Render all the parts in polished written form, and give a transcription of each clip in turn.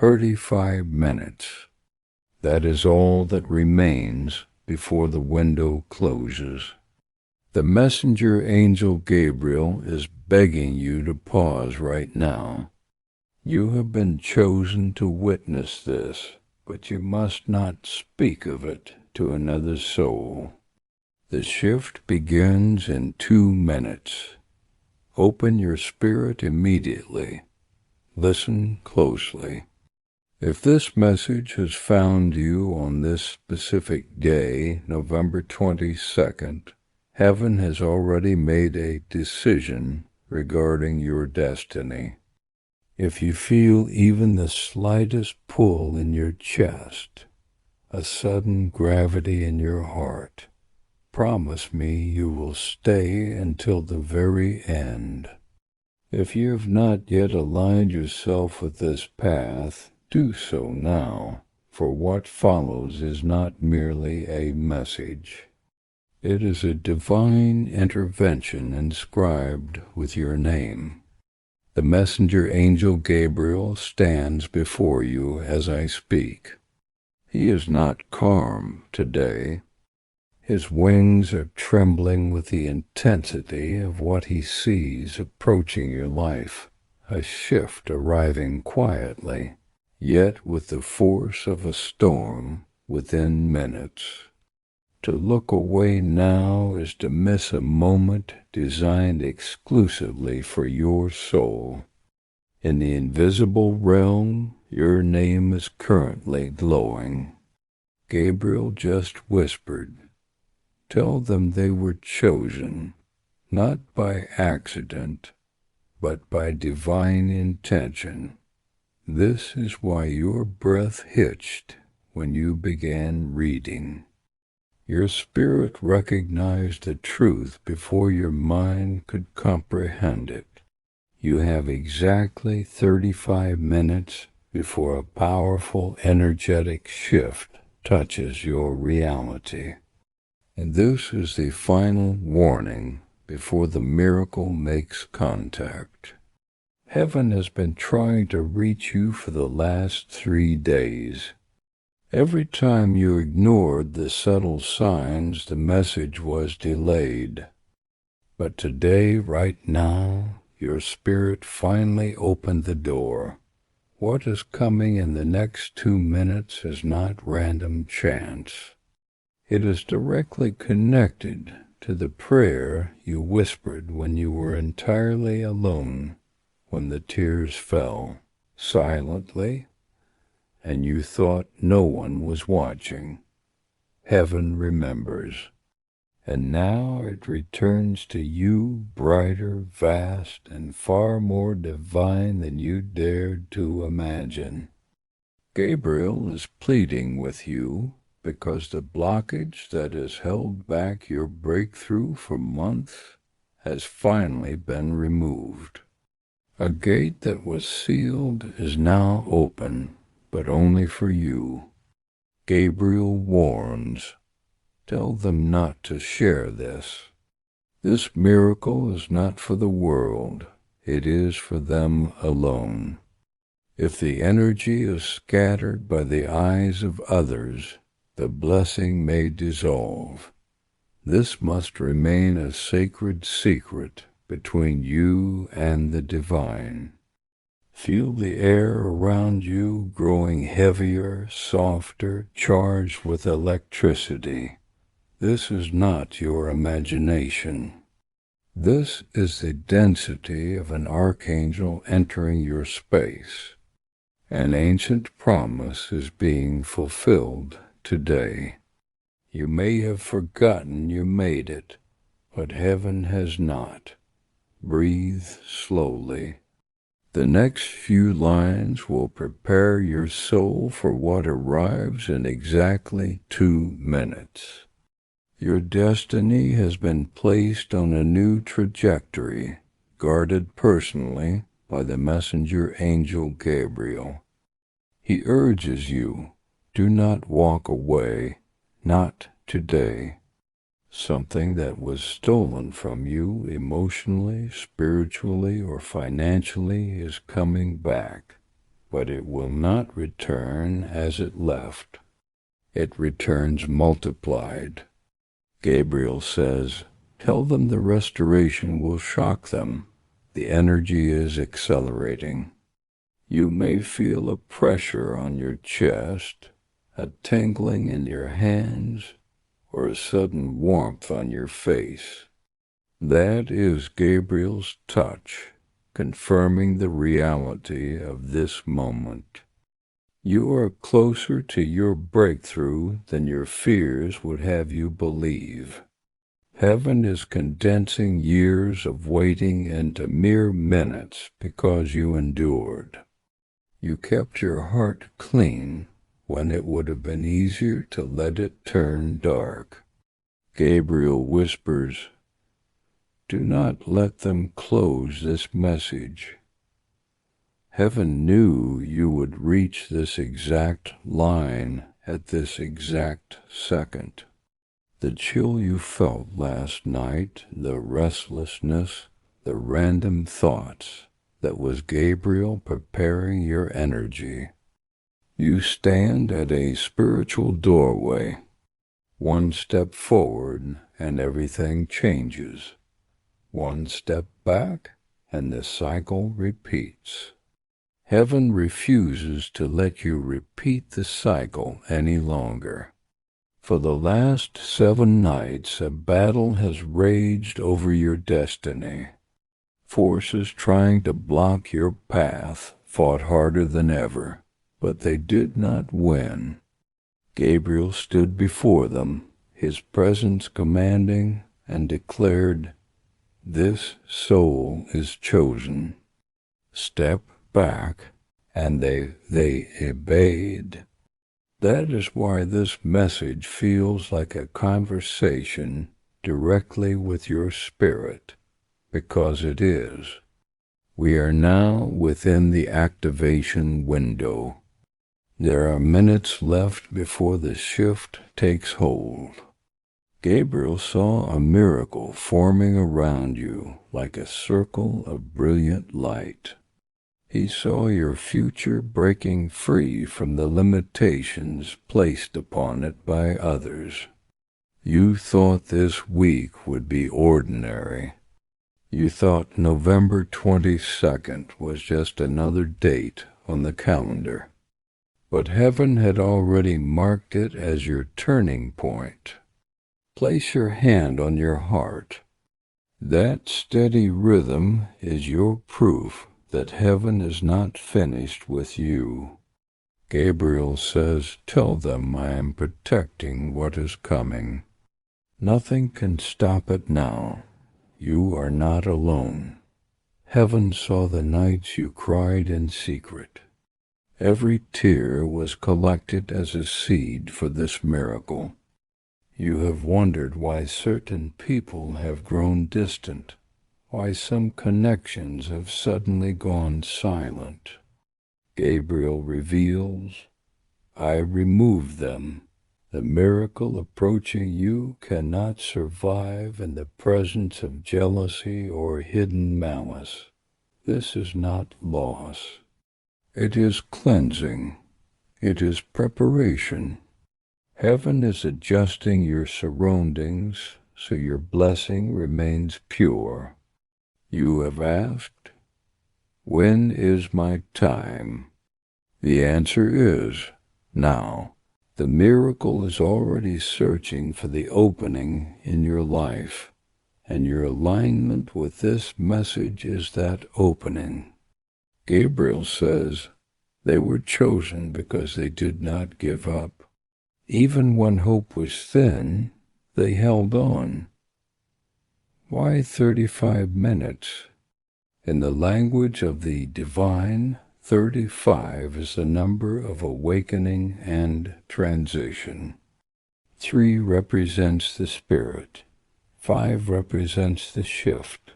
35 minutes. That is all that remains before the window closes. The Messenger Angel Gabriel is begging you to pause right now. You have been chosen to witness this, but you must not speak of it to another soul. The shift begins in 2 minutes. Open your spirit immediately. Listen closely. If this message has found you on this specific day, November 22nd, heaven has already made a decision regarding your destiny. If you feel even the slightest pull in your chest, a sudden gravity in your heart, promise me you will stay until the very end. If you have not yet aligned yourself with this path, do so now, for what follows is not merely a message. It is a divine intervention inscribed with your name. The Messenger Angel Gabriel stands before you as I speak. He is not calm today. His wings are trembling with the intensity of what he sees approaching your life, a shift arriving quietly, yet with the force of a storm within minutes. To look away now is to miss a moment designed exclusively for your soul. In the invisible realm, your name is currently glowing. Gabriel just whispered, "Tell them they were chosen, not by accident, but by divine intention." This is why your breath hitched when you began reading. Your spirit recognized the truth before your mind could comprehend it. You have exactly 35 minutes before a powerful, energetic shift touches your reality. And this is the final warning before the miracle makes contact. Heaven has been trying to reach you for the last 3 days. Every time you ignored the subtle signs, the message was delayed. But today, right now, your spirit finally opened the door. What is coming in the next 2 minutes is not random chance. It is directly connected to the prayer you whispered when you were entirely alone, when the tears fell silently, and you thought no one was watching. Heaven remembers. And now it returns to you brighter, vast, and far more divine than you dared to imagine. Gabriel is pleading with you because the blockage that has held back your breakthrough for months has finally been removed. A gate that was sealed is now open, but only for you. Gabriel warns. Tell them not to share this. This miracle is not for the world. It is for them alone. If the energy is scattered by the eyes of others, the blessing may dissolve. This must remain a sacred secret between you and the divine. Feel the air around you growing heavier, softer, charged with electricity. This is not your imagination. This is the density of an archangel entering your space. An ancient promise is being fulfilled today. You may have forgotten you made it, but heaven has not. Breathe slowly. The next few lines will prepare your soul for what arrives in exactly 2 minutes. Your destiny has been placed on a new trajectory, guarded personally by the Messenger Angel Gabriel. He urges you, do not walk away, not today. Something that was stolen from you emotionally, spiritually, or financially is coming back. but it will not return as it left. It returns multiplied. Gabriel says, tell them the restoration will shock them. The energy is accelerating. You may feel a pressure on your chest, a tingling in your hands, or a sudden warmth on your face. That is Gabriel's touch, confirming the reality of this moment. You are closer to your breakthrough than your fears would have you believe. Heaven is condensing years of waiting into mere minutes because you endured. You kept your heart clean when it would have been easier to let it turn dark. Gabriel whispers, do not let them close this message. Heaven knew you would reach this exact line at this exact second. The chill you felt last night, the restlessness, the random thoughts, that was Gabriel preparing your energy. You stand at a spiritual doorway. One step forward and everything changes. One step back and the cycle repeats. Heaven refuses to let you repeat the cycle any longer. For the last 7 nights, a battle has raged over your destiny. Forces trying to block your path fought harder than ever, but they did not win. Gabriel stood before them, his presence commanding, and declared, this soul is chosen. Step back, and they obeyed. That is why this message feels like a conversation directly with your spirit, because it is. We are now within the activation window. There are minutes left before the shift takes hold. Gabriel saw a miracle forming around you like a circle of brilliant light. He saw your future breaking free from the limitations placed upon it by others. You thought this week would be ordinary. You thought November 22nd was just another date on the calendar. But heaven had already marked it as your turning point. Place your hand on your heart. That steady rhythm is your proof that heaven is not finished with you. Gabriel says, tell them I am protecting what is coming. Nothing can stop it now. You are not alone. Heaven saw the nights you cried in secret. Every tear was collected as a seed for this miracle. You have wondered why certain people have grown distant, why some connections have suddenly gone silent. Gabriel reveals, I remove them. The miracle approaching you cannot survive in the presence of jealousy or hidden malice. This is not loss. It is cleansing. It is preparation. Heaven is adjusting your surroundings so your blessing remains pure. You have asked, when is my time? The answer is, now. The miracle is already searching for the opening in your life, and your alignment with this message is that opening. Gabriel says, they were chosen because they did not give up. Even when hope was thin, they held on. Why 35 minutes? In the language of the divine, 35 is the number of awakening and transition. 3 represents the spirit. 5 represents the shift.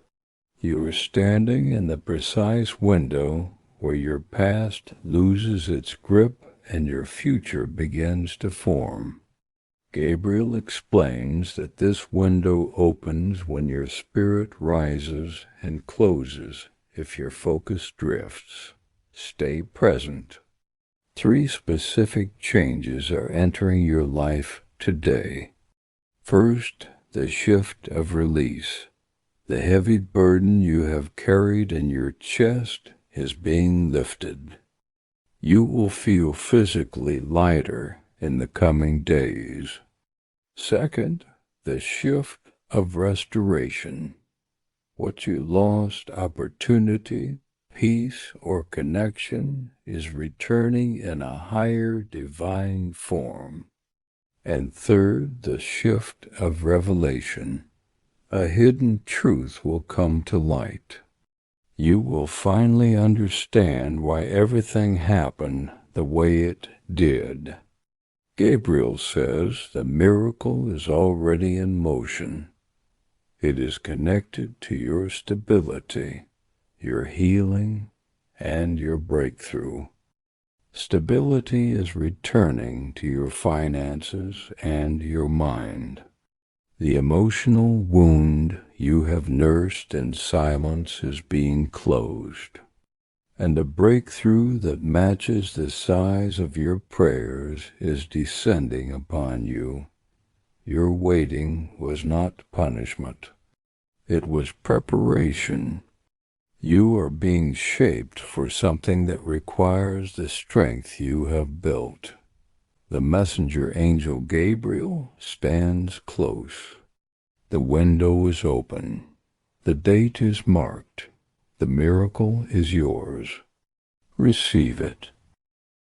You are standing in the precise window where your past loses its grip and your future begins to form. Gabriel explains that this window opens when your spirit rises and closes if your focus drifts. stay present. 3 specific changes are entering your life today. First, the shift of release. The heavy burden you have carried in your chest is being lifted. You will feel physically lighter in the coming days. Second, the shift of restoration. What you lost, opportunity, peace, or connection, is returning in a higher divine form. And third, the shift of revelation. A hidden truth will come to light. You will finally understand why everything happened the way it did. Gabriel says the miracle is already in motion. It is connected to your stability, your healing, and your breakthrough. Stability is returning to your finances and your mind. The emotional wound you have nursed in silence is being closed, and a breakthrough that matches the size of your prayers is descending upon you. Your waiting was not punishment. It was preparation. You are being shaped for something that requires the strength you have built. The Messenger Angel Gabriel stands close. The window is open. The date is marked. The miracle is yours. Receive it.